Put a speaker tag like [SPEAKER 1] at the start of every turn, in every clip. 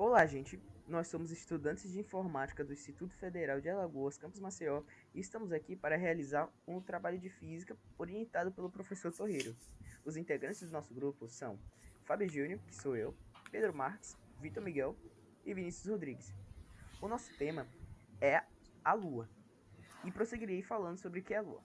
[SPEAKER 1] Olá, gente. Nós somos estudantes de informática do Instituto Federal de Alagoas, campus Maceió, e estamos aqui para realizar um trabalho de física orientado pelo professor Torreiro. Os integrantes do nosso grupo são Fábio Júnior, que sou eu, Pedro Marques, Vitor Miguel e Vinícius Rodrigues. O nosso tema é a Lua, e prosseguirei falando sobre o que é a Lua.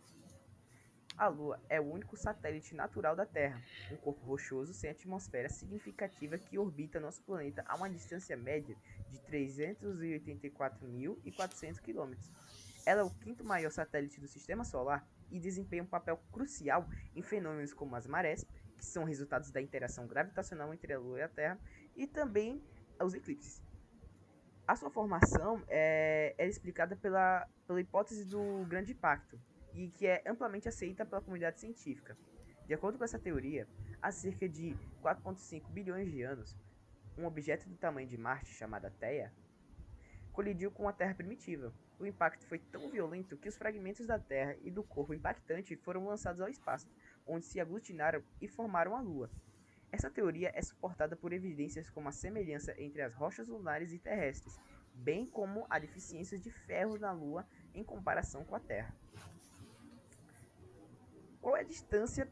[SPEAKER 1] A Lua é o único satélite natural da Terra, um corpo rochoso sem atmosfera significativa que orbita nosso planeta a uma distância média de 384.400 km. Ela é o quinto maior satélite do Sistema Solar e desempenha um papel crucial em fenômenos como as marés, que são resultados da interação gravitacional entre a Lua e a Terra, e também os eclipses. A sua formação é explicada pela hipótese do Grande Impacto, e que é amplamente aceita pela comunidade científica. De acordo com essa teoria, há cerca de 4,5 bilhões de anos, um objeto do tamanho de Marte, chamado Theia, colidiu com a Terra primitiva. O impacto foi tão violento que os fragmentos da Terra e do corpo impactante foram lançados ao espaço, onde se aglutinaram e formaram a Lua. Essa teoria é suportada por evidências como a semelhança entre as rochas lunares e terrestres, bem como a deficiência de ferro na Lua em comparação com a Terra. Qual é a distância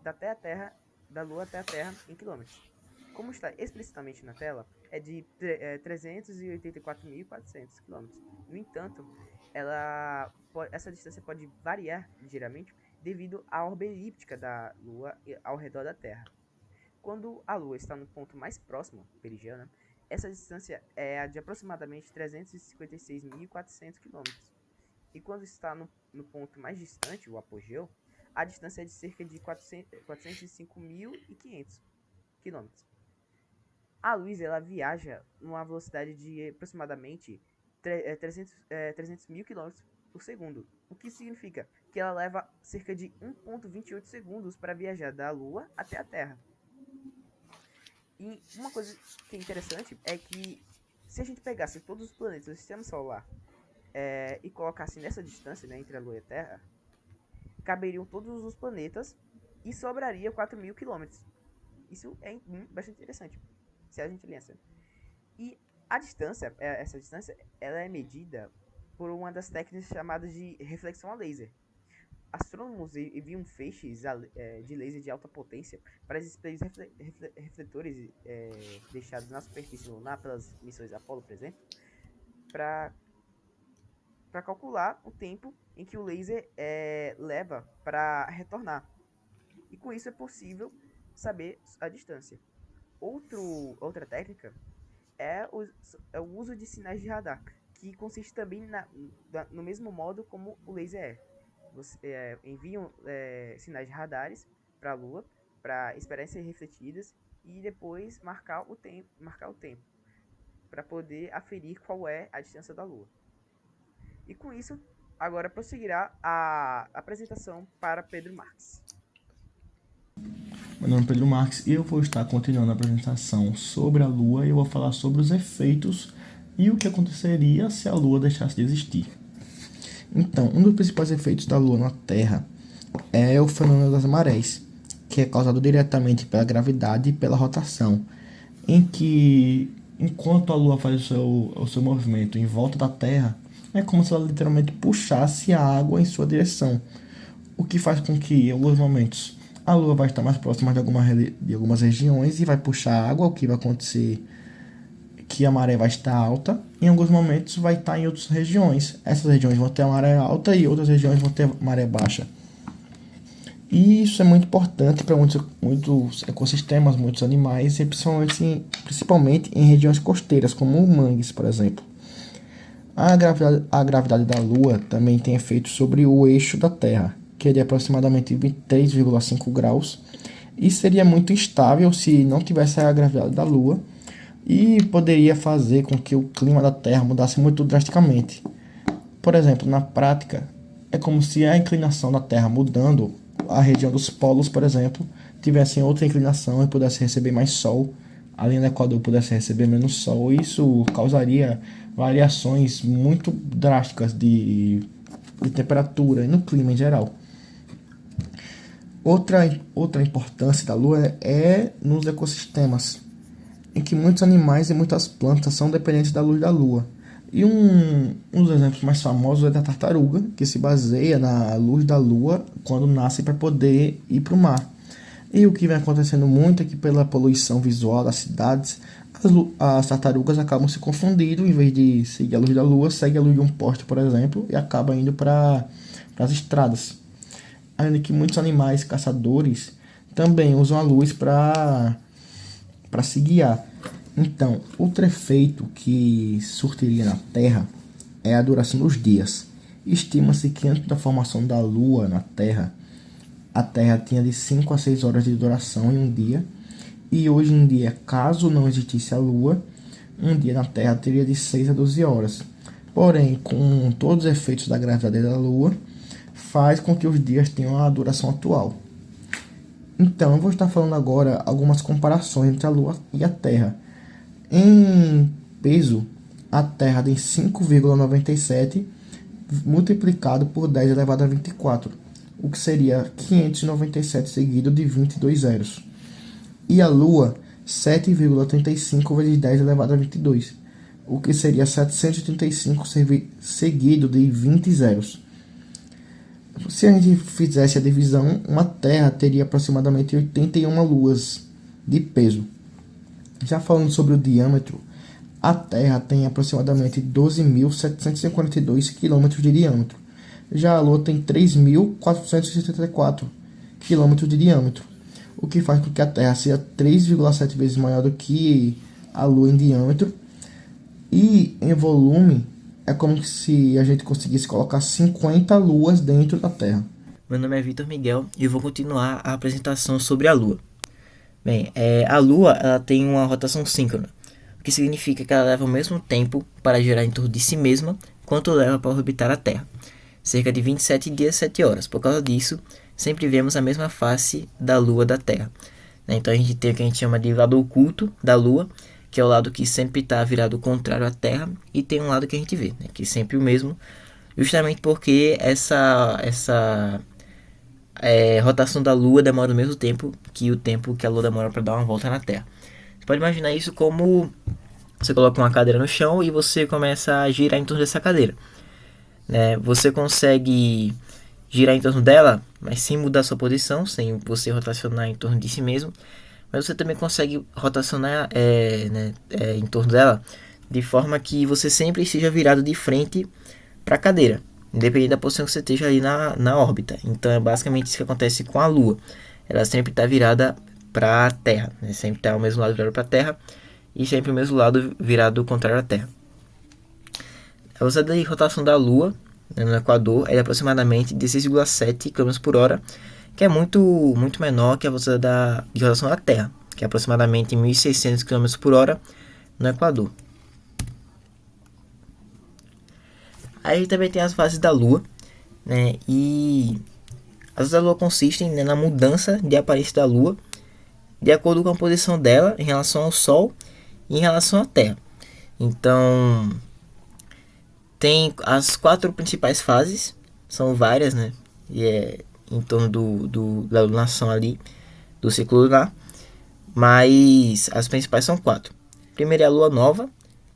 [SPEAKER 1] até a Terra, da Lua até a Terra em quilômetros? Como está explicitamente na tela, é de 384.400 km. No entanto, essa distância pode variar ligeiramente devido à órbita elíptica da Lua ao redor da Terra. Quando a Lua está no ponto mais próximo, perigiana, essa distância é a de aproximadamente 356.400 km. E quando está no ponto mais distante, o apogeu, a distância é de cerca de 405.500 km. A luz ela viaja numa velocidade de aproximadamente 300 mil km por segundo, o que significa que ela leva cerca de 1,28 segundos para viajar da Lua até a Terra. E uma coisa que é interessante é que se a gente pegasse todos os planetas do Sistema Solar e colocasse nessa distância, né, entre a Lua e a Terra, caberiam todos os planetas e sobraria 4.000 quilômetros. Isso é bastante interessante, se a gente pensa. E a distância, essa distância, ela é medida por uma das técnicas chamadas de reflexão a laser. Astrônomos enviam feixes de laser de alta potência para os espelhos refletores deixados na superfície lunar pelas missões Apollo, por exemplo, para calcular o tempo em que o laser leva para retornar. E com isso é possível saber a distância. Outra técnica é o uso de sinais de radar, que consiste também no mesmo modo como o laser é. Você enviam sinais de radares para a Lua para esperar ser refletidas e depois marcar o tempo para poder aferir qual é a distância da Lua. E com isso, agora prosseguirá a apresentação para Pedro Marques.
[SPEAKER 2] Meu nome é Pedro Marques e eu vou estar continuando a apresentação sobre a Lua e eu vou falar sobre os efeitos e o que aconteceria se a Lua deixasse de existir. Então, um dos principais efeitos da Lua na Terra é o fenômeno das marés, que é causado diretamente pela gravidade e pela rotação, em que, enquanto a Lua faz o seu movimento em volta da Terra, é como se ela literalmente puxasse a água em sua direção, o que faz com que, em alguns momentos, a Lua vai estar mais próxima de algumas regiões e vai puxar água, o que vai acontecer que a maré vai estar alta, em alguns momentos vai estar em outras regiões. Essas regiões vão ter a maré alta e outras regiões vão ter maré baixa. E isso é muito importante para muitos ecossistemas, muitos animais, e principalmente em regiões costeiras, como mangues, por exemplo. A gravidade da Lua também tem efeito sobre o eixo da Terra, que é de aproximadamente 23,5 graus, e seria muito instável se não tivesse a gravidade da Lua, e poderia fazer com que o clima da Terra mudasse muito drasticamente. Por exemplo, na prática, é como se a inclinação da Terra mudando, a região dos polos, por exemplo, tivesse outra inclinação e pudesse receber mais Sol, a linha do Equador pudesse receber menos Sol, e isso causaria variações muito drásticas de temperatura e no clima em geral. Outra importância da Lua é nos ecossistemas. em que muitos animais e muitas plantas são dependentes da luz da lua. E um dos exemplos mais famosos é da tartaruga, que se baseia na luz da lua quando nasce para poder ir para o mar. E o que vem acontecendo muito é que pela poluição visual das cidades, as tartarugas acabam se confundindo, em vez de seguir a luz da lua, segue a luz de um poste, por exemplo, e acaba indo para as estradas. Ainda que muitos animais caçadores também usam a luz para se guiar. Então, outro efeito que surtiria na Terra é a duração dos dias. Estima-se que antes da formação da Lua na Terra, a Terra tinha de 5 a 6 horas de duração em um dia. E hoje em dia, caso não existisse a Lua, um dia na Terra teria de 6 a 12 horas. Porém, com todos os efeitos da gravidade da Lua, faz com que os dias tenham a duração atual. Então, eu vou estar falando agora algumas comparações entre a Lua e a Terra. Em peso, a Terra tem 5,97 multiplicado por 10 elevado a 24, o que seria 597 seguido de 22 zeros. E a Lua, 7,35 vezes 10 elevado a 22, o que seria 735 seguido de 20 zeros. Se a gente fizesse a divisão, uma Terra teria aproximadamente 81 luas de peso. Já falando sobre o diâmetro, a Terra tem aproximadamente 12.742 km de diâmetro. Já a Lua tem 3.474 km de diâmetro, o que faz com que a Terra seja 3,7 vezes maior do que a Lua em diâmetro. E em volume, é como se a gente conseguisse colocar 50 luas dentro da Terra.
[SPEAKER 3] Meu nome é Vitor Miguel e eu vou continuar a apresentação sobre a Lua. Bem, a Lua ela tem uma rotação síncrona, o que significa que ela leva o mesmo tempo para girar em torno de si mesma quanto leva para orbitar a Terra, cerca de 27 dias e 7 horas. Por causa disso, sempre vemos a mesma face da Lua da Terra. Então a gente tem o que a gente chama de lado oculto da Lua, que é o lado que sempre está virado contrário à Terra, e tem um lado que a gente vê, que é sempre o mesmo, justamente porque essa rotação da Lua demora o mesmo tempo que o tempo que a Lua demora para dar uma volta na Terra. Você pode imaginar isso como você coloca uma cadeira no chão e você começa a girar em torno dessa cadeira. Você consegue girar em torno dela, mas sem mudar sua posição, sem você rotacionar em torno de si mesmo. Mas você também consegue rotacionar em torno dela de forma que você sempre esteja virado de frente para a cadeira, independente da posição que você esteja ali na órbita. Então é basicamente isso que acontece com a Lua. Ela sempre está virada para a Terra, sempre está ao mesmo lado virado para a Terra e sempre o mesmo lado virado contrário à Terra. A velocidade de rotação da Lua no Equador é de aproximadamente 16,7 km por hora, que é muito, muito menor que a velocidade de rotação da Terra, que é aproximadamente 1.600 km por hora no Equador. Aí também tem as fases da Lua, e as fases da Lua consistem na mudança de aparência da Lua de acordo com a posição dela em relação ao Sol e em relação à Terra. Então, tem as 4 principais fases, são várias, e é em torno da lunação ali, do ciclo lunar, mas as principais são 4. Primeiro é a Lua Nova,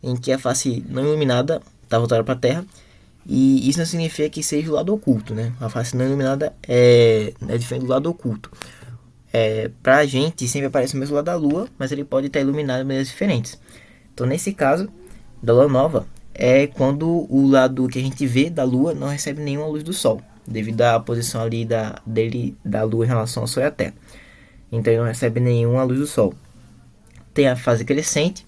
[SPEAKER 3] em que a face não iluminada está voltada para a Terra, e isso não significa que seja o lado oculto, A face não iluminada é diferente do lado oculto. Para a gente sempre aparece o mesmo lado da Lua, mas ele pode estar iluminado de maneiras diferentes. Então nesse caso, da Lua Nova, é quando o lado que a gente vê da Lua não recebe nenhuma luz do Sol, devido à posição ali da Lua em relação ao Sol e à Terra. Então ele não recebe nenhuma luz do Sol. Tem a fase crescente,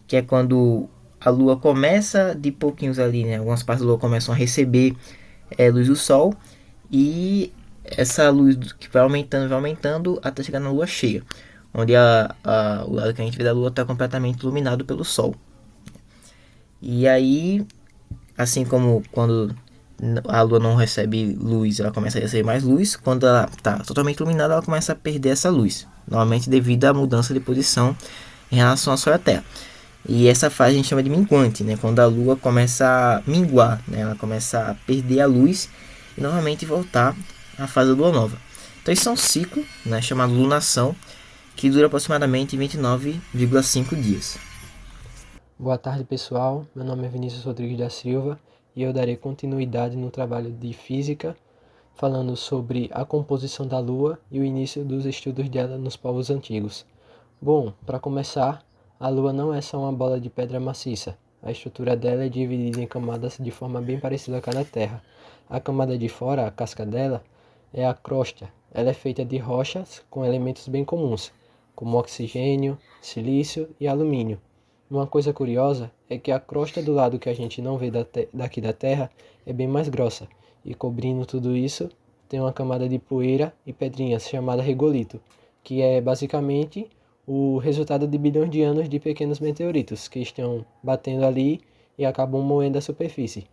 [SPEAKER 3] que é quando a Lua começa de pouquinhos ali, algumas partes da Lua começam a receber luz do Sol, e essa luz que vai aumentando até chegar na Lua cheia, onde o lado que a gente vê da Lua está completamente iluminado pelo Sol. E aí, assim como quando a Lua não recebe luz, ela começa a receber mais luz. Quando ela está totalmente iluminada, ela começa a perder essa luz, normalmente devido à mudança de posição em relação ao Sol e à Terra. E essa fase a gente chama de minguante, quando a Lua começa a minguar, ela começa a perder a luz e novamente voltar à fase da Lua Nova. Então isso é um ciclo, chamado lunação, que dura aproximadamente 29,5 dias.
[SPEAKER 4] Boa tarde, pessoal. Meu nome é Vinícius Rodrigues da Silva e eu darei continuidade no trabalho de física, falando sobre a composição da Lua e o início dos estudos dela nos povos antigos. Bom, para começar, a Lua não é só uma bola de pedra maciça. A estrutura dela é dividida em camadas de forma bem parecida com a da Terra. A camada de fora, a casca dela, é a crosta. Ela é feita de rochas com elementos bem comuns, como oxigênio, silício e alumínio. Uma coisa curiosa é que a crosta do lado que a gente não vê daqui da Terra é bem mais grossa, e cobrindo tudo isso tem uma camada de poeira e pedrinhas chamada regolito, que é basicamente o resultado de bilhões de anos de pequenos meteoritos que estão batendo ali e acabam moendo a superfície.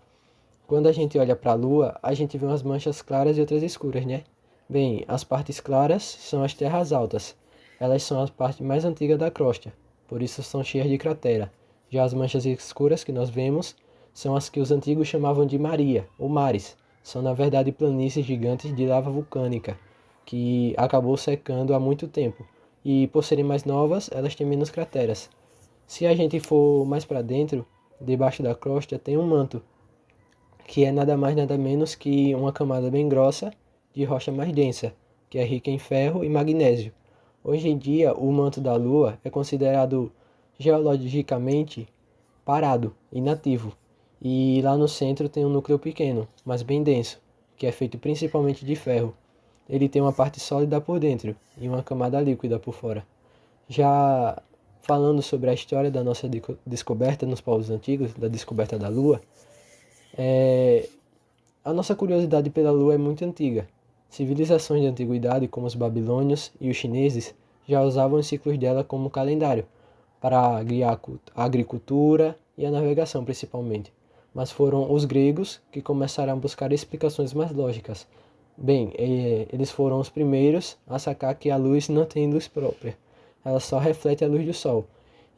[SPEAKER 4] Quando a gente olha para a Lua, a gente vê umas manchas claras e outras escuras, né? Bem, as partes claras são as terras altas. Elas são a parte mais antiga da crosta, por isso são cheias de cratera. Já as manchas escuras que nós vemos são as que os antigos chamavam de Maria, ou mares. São na verdade planícies gigantes de lava vulcânica, que acabou secando há muito tempo. E por serem mais novas, elas têm menos crateras. Se a gente for mais para dentro, debaixo da crosta tem um manto, que é nada mais nada menos que uma camada bem grossa de rocha mais densa, que é rica em ferro e magnésio. Hoje em dia, o manto da Lua é considerado geologicamente parado, inativo, e lá no centro tem um núcleo pequeno, mas bem denso, que é feito principalmente de ferro. Ele tem uma parte sólida por dentro e uma camada líquida por fora. Já falando sobre a história da nossa descoberta nos povos antigos, da descoberta da Lua, a nossa curiosidade pela Lua é muito antiga. Civilizações de antiguidade, como os babilônios e os chineses, já usavam os ciclos dela como calendário, para guiar a agricultura e a navegação principalmente. Mas foram os gregos que começaram a buscar explicações mais lógicas. Bem, eles foram os primeiros a sacar que a luz não tem luz própria, ela só reflete a luz do Sol.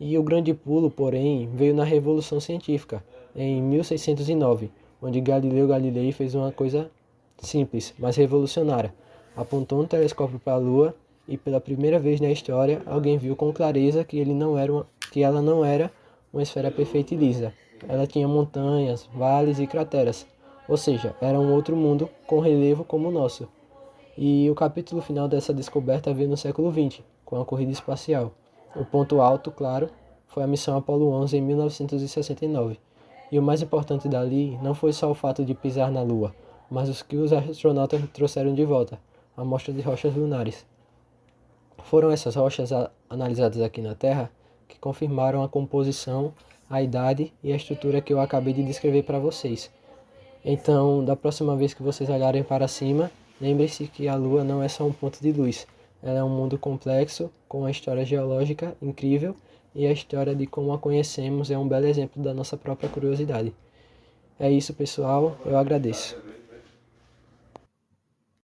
[SPEAKER 4] E o grande pulo, porém, veio na Revolução Científica, em 1609, onde Galileu Galilei fez uma coisa simples, mas revolucionária. Apontou um telescópio para a Lua e pela primeira vez na história alguém viu com clareza que ela não era uma esfera perfeita e lisa. Ela tinha montanhas, vales e crateras, ou seja, era um outro mundo com relevo como o nosso. E o capítulo final dessa descoberta veio no século XX, com a corrida espacial. O ponto alto, claro, foi a missão Apollo 11 em 1969. E o mais importante dali não foi só o fato de pisar na Lua, mas os que os astronautas trouxeram de volta, a amostra de rochas lunares. Foram essas rochas analisadas aqui na Terra que confirmaram a composição, a idade e a estrutura que eu acabei de descrever para vocês. Então, da próxima vez que vocês olharem para cima, lembre-se que a Lua não é só um ponto de luz. Ela é um mundo complexo, com uma história geológica incrível, e a história de como a conhecemos é um belo exemplo da nossa própria curiosidade. É isso, pessoal. Eu agradeço.